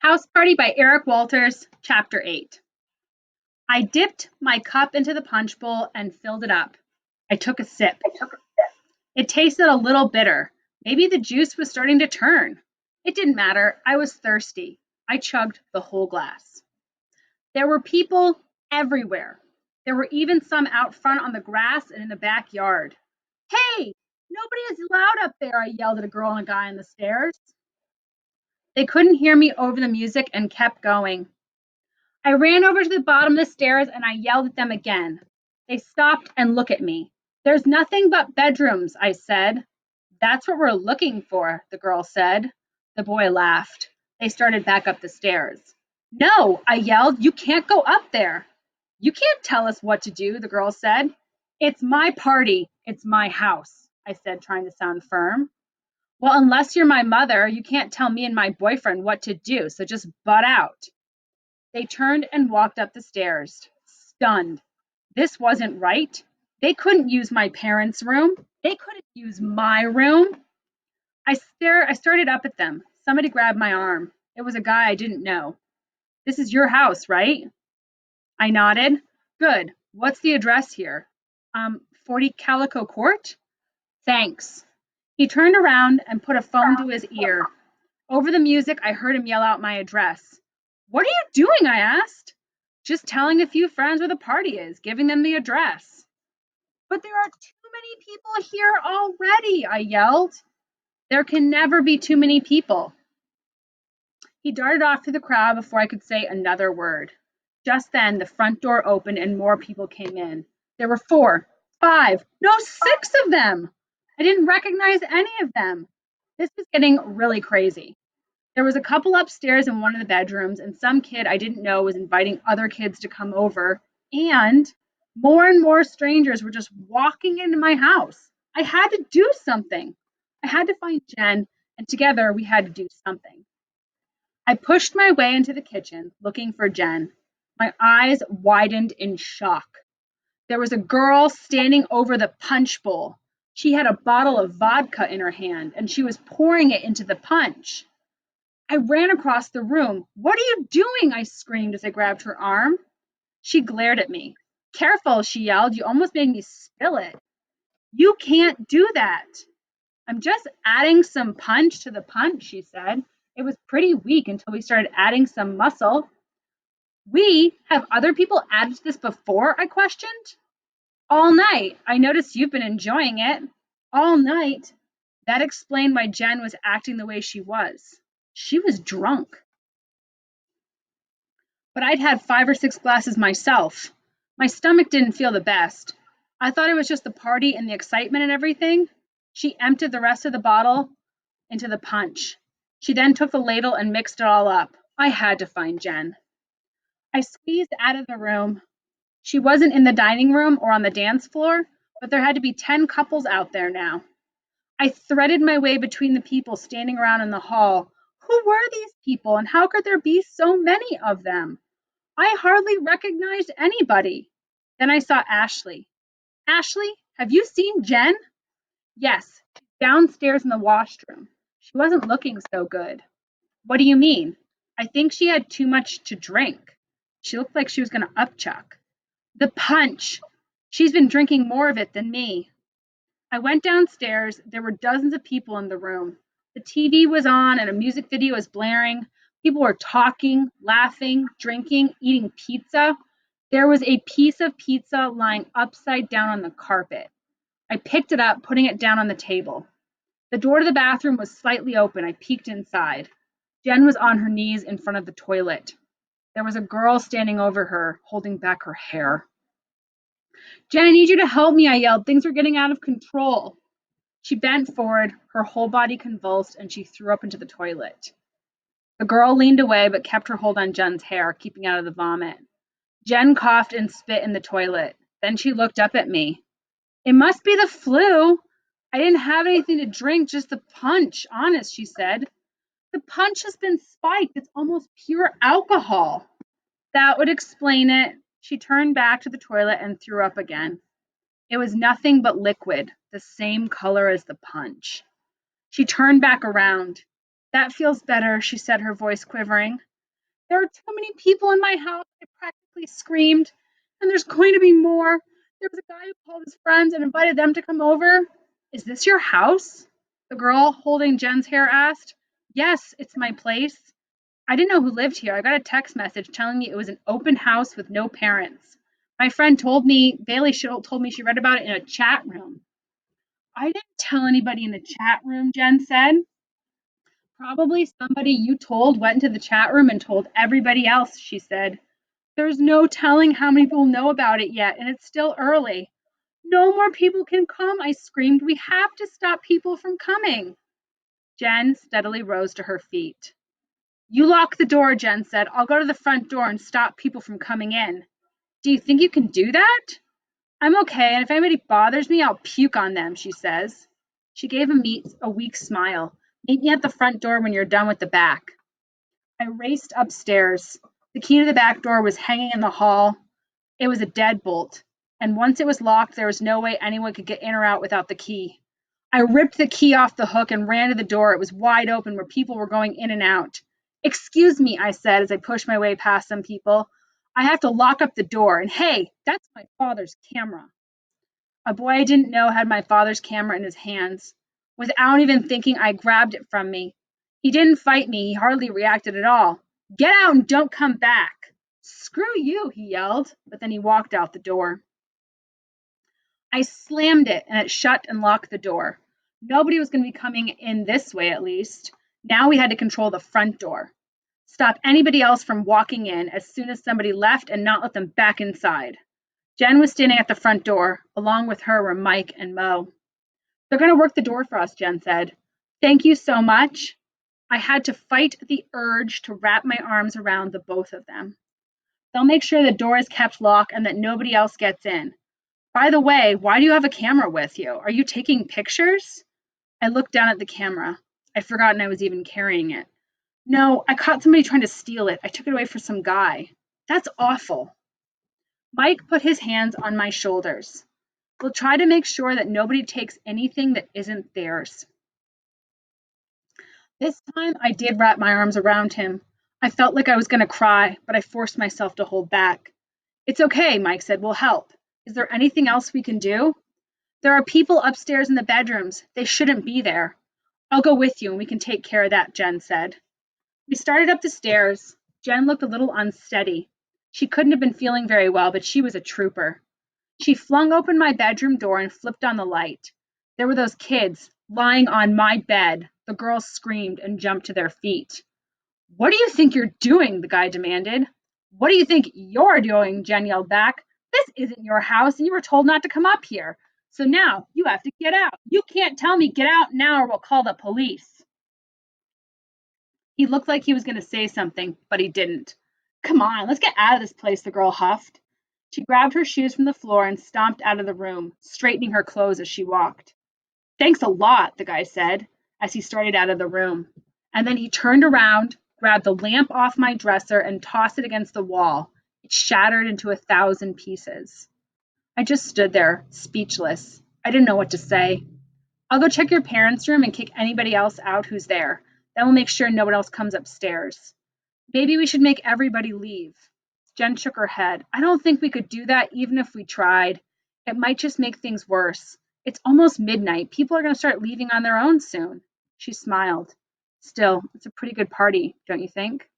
House Party by Eric Walters, Chapter 8. I dipped my cup into the punch bowl and filled it up. I took a sip. It tasted a little bitter. Maybe the juice was starting to turn. It didn't matter. I was thirsty. I chugged the whole glass. There were people everywhere. There were even some out front on the grass and in the backyard. Hey, nobody is loud up there, I yelled at a girl and a guy on the stairs. They couldn't hear me over the music and kept going. I ran over to the bottom of the stairs and I yelled at them again. They stopped and looked at me. There's nothing but bedrooms, I said. That's what we're looking for, the girl said. The boy laughed. They started back up the stairs. No, I yelled, you can't go up there. You can't tell us what to do, the girl said. It's my party. It's my house, I said, trying to sound firm. Well, unless you're my mother, you can't tell me and my boyfriend what to do, so just butt out. They turned and walked up the stairs, stunned. This wasn't right. They couldn't use my parents' room. They couldn't use my room. I started up at them. Somebody grabbed my arm. It was a guy I didn't know. This is your house, right? I nodded. Good. What's the address here? 40 Calico Court? Thanks. He turned around and put a phone to his ear. Over the music, I heard him yell out my address. What are you doing? I asked. Just telling a few friends where the party is, giving them the address. But there are too many people here already, I yelled. There can never be too many people. He darted off through the crowd before I could say another word. Just then, the front door opened and more people came in. There were 4, 5, no, 6 of them. I didn't recognize any of them. This was getting really crazy. There was a couple upstairs in one of the bedrooms, and some kid I didn't know was inviting other kids to come over, and more strangers were just walking into my house. I had to do something. I had to find Jen, and together we had to do something. I pushed my way into the kitchen, looking for Jen. My eyes widened in shock. There was a girl standing over the punch bowl. She had a bottle of vodka in her hand, and she was pouring it into the punch. I ran across the room. What are you doing? I screamed as I grabbed her arm. She glared at me. Careful, she yelled. You almost made me spill it. You can't do that. I'm just adding some punch to the punch, she said. It was pretty weak until we started adding some muscle. Have other people added to this before? I questioned. All night. I noticed you've been enjoying it. All night. That explained why Jen was acting the way she was. She was drunk. But I'd had 5 or 6 glasses myself. My stomach didn't feel the best. I thought it was just the party and the excitement and everything. She emptied the rest of the bottle into the punch. She then took the ladle and mixed it all up. I had to find Jen. I squeezed out of the room. She wasn't in the dining room or on the dance floor, but there had to be 10 couples out there now. I threaded my way between the people standing around in the hall. Who were these people, and how could there be so many of them? I hardly recognized anybody. Then I saw Ashley. Ashley, have you seen Jen? Yes, downstairs in the washroom. She wasn't looking so good. What do you mean? I think she had too much to drink. She looked like she was going to upchuck. The punch. She's been drinking more of it than me. I went downstairs. There were dozens of people in the room. The TV was on and a music video was blaring. People were talking, laughing, drinking, eating pizza. There was a piece of pizza lying upside down on the carpet. I picked it up, putting it down on the table. The door to the bathroom was slightly open. I peeked inside. Jen was on her knees in front of the toilet. There was a girl standing over her, holding back her hair. Jen, I need you to help me, I yelled. Things are getting out of control. She bent forward, her whole body convulsed, and she threw up into the toilet. The girl leaned away but kept her hold on Jen's hair, keeping out of the vomit. Jen coughed and spit in the toilet. Then she looked up at me. It must be the flu. I didn't have anything to drink, just the punch, honest, she said. The punch has been spiked. It's almost pure alcohol. That would explain it. She turned back to the toilet and threw up again. It was nothing but liquid, the same color as the punch. She turned back around. That feels better, she said, her voice quivering. There are too many people in my house, I practically screamed. And there's going to be more. There was a guy who called his friends and invited them to come over. Is this your house? The girl holding Jen's hair asked. Yes, it's my place. I didn't know who lived here. I got a text message telling me it was an open house with no parents. My friend told me, Bailey told me she read about it in a chat room. I didn't tell anybody in the chat room, Jen said. Probably somebody you told went into the chat room and told everybody else, she said. There's no telling how many people know about it yet, and it's still early. No more people can come, I screamed. We have to stop people from coming. Jen steadily rose to her feet. You lock the door, Jen said. I'll go to the front door and stop people from coming in. Do you think you can do that? I'm okay, and if anybody bothers me, I'll puke on them, she says. She gave a weak smile. Meet me at the front door when you're done with the back. I raced upstairs. The key to the back door was hanging in the hall. It was a deadbolt, and once it was locked, there was no way anyone could get in or out without the key. I ripped the key off the hook and ran to the door. It was wide open where people were going in and out. Excuse me, I said as I pushed my way past some people. I have to lock up the door, and hey, that's my father's camera. A boy I didn't know had my father's camera in his hands. Without even thinking, I grabbed it from me. He didn't fight me. He hardly reacted at all. Get out and don't come back. Screw you, he yelled, but then he walked out the door. I slammed it and it shut and locked the door. Nobody was going to be coming in this way, at least. Now we had to control the front door. Stop anybody else from walking in as soon as somebody left and not let them back inside. Jen was standing at the front door. Along with her were Mike and Mo. They're going to work the door for us, Jen said. Thank you so much. I had to fight the urge to wrap my arms around the both of them. They'll make sure the door is kept locked and that nobody else gets in. By the way, why do you have a camera with you? Are you taking pictures? I looked down at the camera. I'd forgotten I was even carrying it. No, I caught somebody trying to steal it. I took it away from some guy. That's awful. Mike put his hands on my shoulders. We'll try to make sure that nobody takes anything that isn't theirs. This time I did wrap my arms around him. I felt like I was going to cry, but I forced myself to hold back. It's okay, Mike said. We'll help. Is there anything else we can do? There are people upstairs in the bedrooms. They shouldn't be there. I'll go with you and we can take care of that, Jen said. We started up the stairs. Jen looked a little unsteady. She couldn't have been feeling very well, but she was a trooper. She flung open my bedroom door and flipped on the light. There were those kids lying on my bed. The girls screamed and jumped to their feet. What do you think you're doing? The guy demanded. What do you think you're doing? Jen yelled back. This isn't your house and you were told not to come up here. So now you have to get out. You can't tell me get out now or we'll call the police. He looked like he was going to say something, but he didn't. Come on, let's get out of this place, the girl huffed. She grabbed her shoes from the floor and stomped out of the room, straightening her clothes as she walked. Thanks a lot, the guy said, as he started out of the room. And then he turned around, grabbed the lamp off my dresser, and tossed it against the wall. It shattered into 1,000 pieces. I just stood there, speechless. I didn't know what to say. I'll go check your parents' room and kick anybody else out who's there. Then we'll make sure no one else comes upstairs. Maybe we should make everybody leave. Jen shook her head. I don't think we could do that even if we tried. It might just make things worse. It's almost midnight. People are going to start leaving on their own soon. She smiled. Still, it's a pretty good party, don't you think?